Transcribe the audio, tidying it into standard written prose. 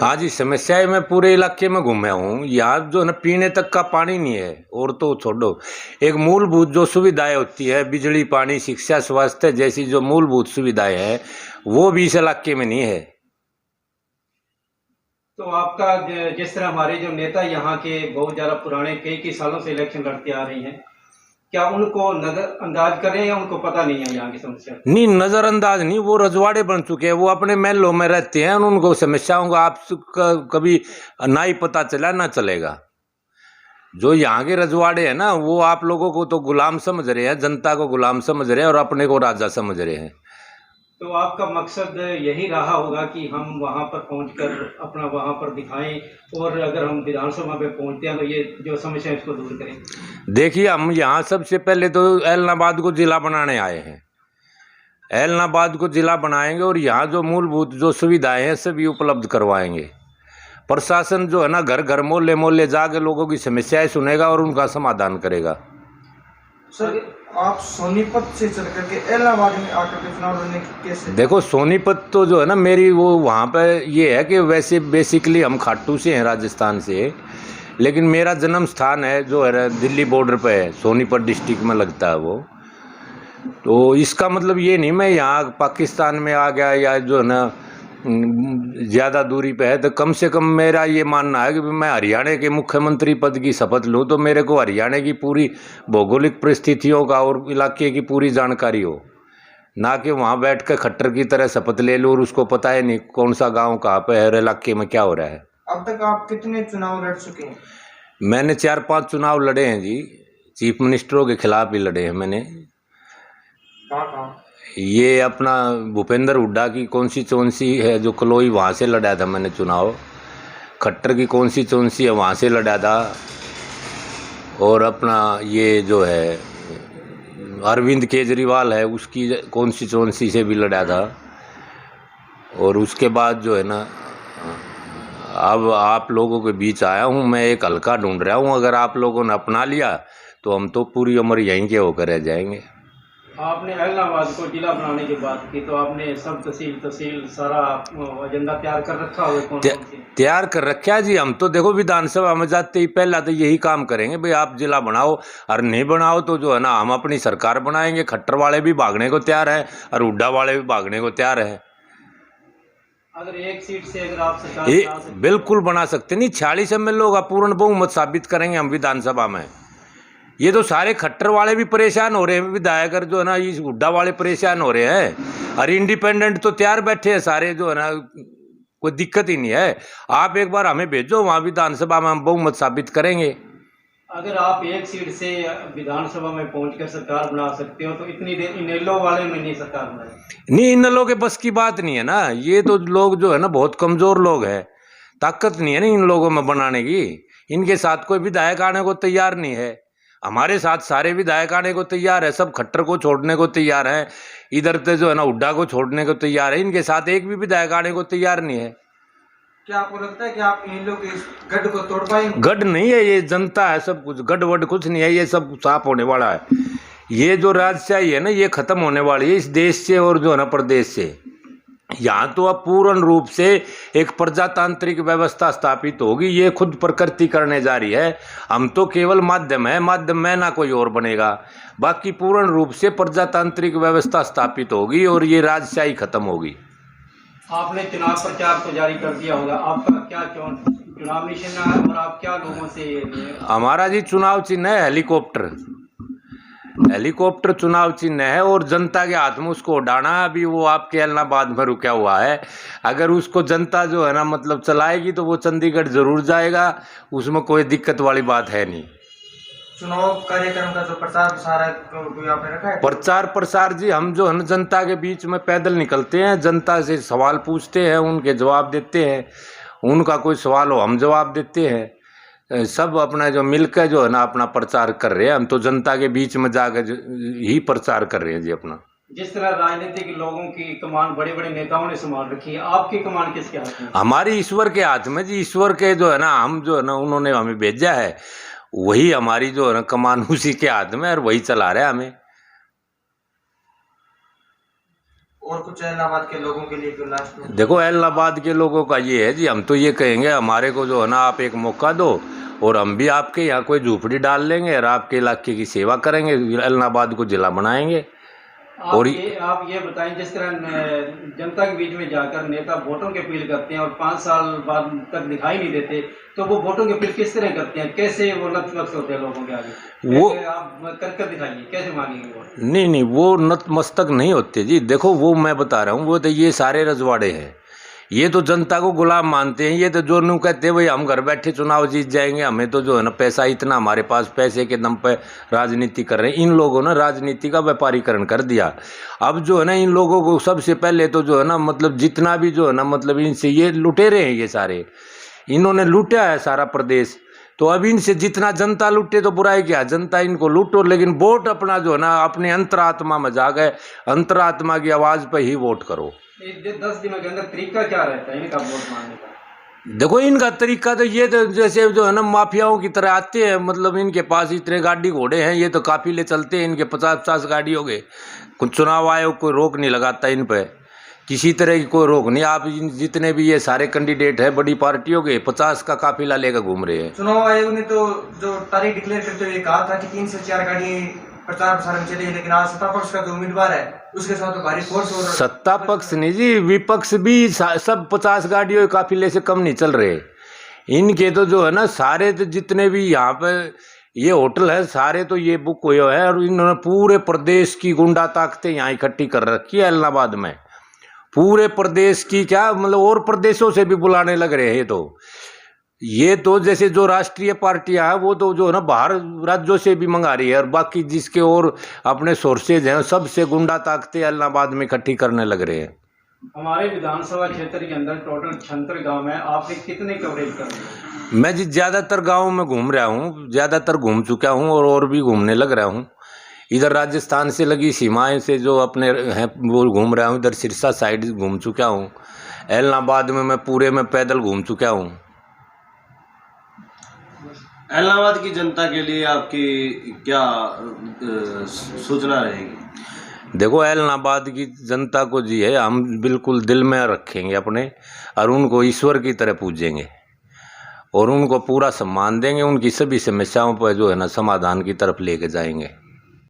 हाँ जी, समस्याएं मैं पूरे इलाके में घूमा हूँ। यहाँ जो है ना पीने तक का पानी नहीं है, और तो छोड़ो, एक मूलभूत जो सुविधाएं होती है, बिजली, पानी, शिक्षा, स्वास्थ्य जैसी जो मूलभूत सुविधाएं हैं, वो भी इस इलाके में नहीं है। तो आपका जिस तरह हमारे जो नेता यहाँ के बहुत ज़्यादा पुराने कई सालों से इलेक्शन लड़ते आ रही हैं, क्या उनको नज़रअंदाज करें या उनको पता नहीं है यहाँ की समस्या? नहीं, नजरअंदाज नहीं, वो रजवाड़े बन चुके हैं, वो अपने महलों में रहते हैं, उनको समस्याओं का आप कभी ना ही पता चला ना चलेगा। जो यहाँ के रजवाड़े हैं ना, वो आप लोगों को तो गुलाम समझ रहे हैं, जनता को गुलाम समझ रहे हैं और अपने को राजा समझ रहे हैं। तो आपका मकसद यही रहा होगा कि हम वहाँ पर पहुँचकर अपना वहाँ पर दिखाएं, और अगर हम विधानसभा में पहुँचते हैं तो ये जो समस्या है इसको दूर करें। देखिए, हम यहाँ सबसे पहले तो ऐलनाबाद को जिला बनाने आए हैं। ऐलनाबाद को जिला बनाएंगे और यहाँ जो मूलभूत जो सुविधाएं हैं सभी उपलब्ध करवाएंगे। प्रशासन जो है ना घर घर मोहल्ले मोहल्ले जाके लोगों की समस्याएं सुनेगा और उनका समाधान करेगा। सर, आप सोनीपत से चल करके इलाहाबाद में आकर के चुनाव लड़ने की कैसे? देखो, सोनीपत तो जो है ना मेरी वो वहाँ पे ये है कि वैसे बेसिकली हम खाटू से हैं, राजस्थान से, लेकिन मेरा जन्म स्थान है जो है दिल्ली बॉर्डर पे है, सोनीपत डिस्ट्रिक्ट में लगता है वो। तो इसका मतलब ये नहीं मैं यहाँ पाकिस्तान में आ गया या जो है ना ज़्यादा दूरी पे है, तो कम से कम मेरा ये मानना है कि मैं हरियाणा के मुख्यमंत्री पद की शपथ लूँ तो मेरे को हरियाणा की पूरी भौगोलिक परिस्थितियों का और इलाके की पूरी जानकारी हो, ना कि वहाँ बैठ कर खट्टर की तरह शपथ ले लूँ और उसको पता है नहीं कौन सा गांव कहाँ पे है और इलाके में क्या हो रहा है। अब तक आप कितने चुनाव लड़ चुके हैं? मैंने 4-5 चुनाव लड़े हैं जी, चीफ मिनिस्टरों के खिलाफ भी लड़े हैं मैंने। कहाँ? ये अपना भूपेंद्र हुड्डा की कॉन्स्टिट्यूंसी है जो कलोई, वहाँ से लड़ा था मैंने चुनाव। खट्टर की कॉन्स्टिट्यूंसी है, वहाँ से लड़ा था। और अपना ये जो है अरविंद केजरीवाल है, उसकी कॉन्स्टिट्यूंसी से भी लड़ा था। और उसके बाद जो है ना अब आप लोगों के बीच आया हूँ, मैं एक हल्का ढूंढ रहा हूँ, अगर आप लोगों ने अपना लिया तो हम तो पूरी उम्र यहीं के होकर रह जाएंगे। आपने इलाहाबाद को जिला बनाने की बात की, तो आपने सब तहसील सारा एजेंडा तैयार कर रखा हो? तैयार कर रखा है जी। हम तो देखो विधानसभा में जाते ही पहला तो यही काम करेंगे, भाई आप जिला बनाओ, और नहीं बनाओ तो जो है ना हम अपनी सरकार बनाएंगे। खट्टर वाले भी भागने को तैयार है और हुड्डा वाले भी भागने को तैयार है। अगर एक सीट से अगर आप सरकार बिल्कुल बना सकते नहीं, 46 MLA का पूर्ण बहुमत साबित करेंगे हम विधानसभा में। ये तो सारे खट्टर वाले भी परेशान हो रहे हैं, विधायक जो है ना इस हुड्डा वाले परेशान हो रहे हैं, और इंडिपेंडेंट तो तैयार बैठे हैं सारे, जो है ना कोई दिक्कत ही नहीं है। आप एक बार हमें भेजो, वहाँ विधानसभा में हम बहुमत साबित करेंगे। अगर आप एक सीट से विधानसभा में पहुंचकर सरकार बना सकते हो तो इतनी देर इनेलो वाले में नहीं सरकार बनाई? नहीं, इन लोगों के बस की बात नहीं है ना, ये तो लोग जो है ना बहुत कमजोर लोग हैं, ताकत नहीं है ना इन लोगों में बनाने की। इनके साथ कोई विधायक आने को तैयार नहीं है। हमारे साथ सारे विधायक आने को तैयार है, सब खट्टर को छोड़ने को तैयार है, इधर से जो है ना हुड्डा को छोड़ने को तैयार है। इनके साथ एक भी विधायक आने को तैयार नहीं है। क्या आपको लगता है कि आप इन लोग इस गढ़ को तोड़ पाएंगे? गढ़ नहीं है, ये जनता है सब कुछ, गढ़ वढ़ कुछ नहीं है, ये सब साफ होने वाला है। ये जो राजशाही है ना ये खत्म होने वाली है इस देश से और जो है ना प्रदेश से। यहाँ तो अब पूर्ण रूप से एक प्रजातांत्रिक व्यवस्था स्थापित होगी, ये खुद प्रकृति करने जा रही है। हम तो केवल माध्यम है, माध्यम में ना कोई और बनेगा, बाकी पूर्ण रूप से प्रजातांत्रिक व्यवस्था स्थापित होगी और ये राजशाही खत्म होगी। आपने चुनाव प्रचार तो जारी कर दिया होगा, आपका क्या चुनाव निशाना है और आप क्या लोगों से? हमारा जी चुनाव चिन्ह है हेलीकॉप्टर। हेलीकॉप्टर चुनाव चिन्ह है और जनता के हाथ में उसको उड़ाना। अभी वो आपके इलाहाबाद में रुका हुआ है, अगर उसको जनता जो है ना मतलब चलाएगी तो वो चंडीगढ़ जरूर जाएगा, उसमें कोई दिक्कत वाली बात है नहीं। चुनाव कार्यक्रम का जो प्रचार प्रसार है कोई आपने रखा है? प्रचार प्रसार जी हम जो है ना जनता के बीच में पैदल निकलते हैं, जनता से सवाल पूछते हैं, उनके जवाब देते हैं, उनका कोई सवाल हो हम जवाब देते हैं, सब अपना जो मिलकर जो है ना अपना प्रचार कर रहे हैं। हम तो जनता के बीच में जाकर ही प्रचार कर रहे हैं जी अपना। जिस तरह राजनीतिक लोगों की कमान बड़े बड़े नेताओं ने संभाल रखी है, आपकी कमान किसके हाथ में? हमारी ईश्वर के हाथ में जी। ईश्वर के जो है ना हम जो है ना उन्होंने हमें भेजा है, वही हमारी जो है ना कमान उसी के हाथ में और वही चला रहे हैं हमें। और कुछ इलाहाबाद के लोगों के लिए फिर लास्ट में? देखो इलाहाबाद के लोगों का ये है जी, हम तो ये कहेंगे हमारे को जो है ना आप एक मौका दो और हम भी आपके यहाँ कोई झूपड़ी डाल लेंगे और आपके इलाके की सेवा करेंगे, इलाहाबाद को जिला बनाएंगे। और आप ये बताएं, जिस तरह जनता के बीच में जाकर नेता वोटों की अपील करते हैं और 5 साल बाद तक दिखाई नहीं देते, तो वो वोटों की अपील किस तरह करते हैं, कैसे वो नतमस्तक होते हैं लोगों के आगे? वो आप कर दिखाइए, कैसे मांगेंगे वोट? नहीं, वो नतमस्तक नहीं होते जी। देखो वो मैं बता रहा हूँ, वो तो ये सारे रजवाड़े हैं, ये तो जनता को गुलाम मानते हैं। ये तो जो न्यू कहते हैं भाई हम घर बैठे चुनाव जीत जाएंगे, हमें तो जो है ना पैसा इतना, हमारे पास पैसे के दम पे राजनीति कर रहे हैं। इन लोगों ने राजनीति का व्यापारीकरण कर दिया। अब जो है ना इन लोगों को सबसे पहले तो जो है ना मतलब जितना भी जो है ना मतलब इनसे ये लुटेरे हैं, ये सारे इन्होंने लूटा है सारा प्रदेश। तो अब इनसे जितना जनता लूटे तो बुराई क्या, जनता इनको लूटो, लेकिन वोट अपना जो है ना अपने अंतरात्मा में जा गए, अंतरात्मा की आवाज़ पे ही वोट करो। 10 दिनों के अंदर तरीका क्या रहता है इनका वोट मांगने का? देखो इनका तरीका तो ये, तो जैसे जो है ना माफियाओं की तरह आते हैं, मतलब इनके पास इतने गाड़ी घोड़े हैं, ये तो काफिले चलते हैं, इनके 50-50 गाड़ी हो गए। कुछ चुनाव आयोग कोई रोक नहीं लगाता इन पे, किसी तरह की कोई रोक नहीं। आप जितने भी ये सारे कैंडिडेट हैं बड़ी पार्टियों के, 50 का काफिला लेकर घूम रहे हैं। चुनाव आयोग ने तो जो तारीख डिक्लेयर करते हुए कहा था कि 3 से 4 गाड़ी प्रचार प्रसार में चली, लेकिन आज सत्ता पक्ष का जो उम्मीदवार है उसके साथ तो भारी फोर्स हो रहा है। सत्ता पक्ष नहीं जी, विपक्ष भी सब 50 गाड़ियों के काफिले से कम नहीं चल रहे। इनके तो जो है ना सारे तो जितने भी यहाँ पे ये होटल है सारे तो ये बुक हुए हैं, और इन्होंने पूरे प्रदेश की गुंडा ताकतें यहाँ इकट्ठी कर रखी है इलाहाबाद में। पूरे प्रदेश की क्या मतलब और प्रदेशों से भी बुलाने लग रहे हैं। ये तो जैसे जो राष्ट्रीय पार्टियां हैं वो तो जो है ना बाहर राज्यों से भी मंगा रही है, और बाकी जिसके और अपने सोर्सेज हैं सबसे गुंडा ताकतें इलाहाबाद में इकट्ठी करने लग रहे हैं। हमारे विधानसभा क्षेत्र के अंदर टोटल 76 गांव है, आपने कितने कवरेज कर दिए? मैं जी ज़्यादातर गाँव में घूम रहा हूँ, ज़्यादातर घूम चुका हूँ और भी घूमने लग रहा हूँ। इधर राजस्थान से लगी सीमाएं से जो अपने हैं वो घूम रहा हूँ, इधर सिरसा साइड घूम चुका हूँ, इलाहाबाद में मैं पूरे में पैदल घूम चुका हूँ। इलाहाबाद की जनता के लिए आपकी क्या सूचना रहेगी? देखो इलाहाबाद की जनता को जी है हम बिल्कुल दिल में रखेंगे अपने, और उनको ईश्वर की तरह पूजेंगे और उनको पूरा सम्मान देंगे, उनकी सभी समस्याओं पर जो है ना समाधान की तरफ लेके जाएंगे।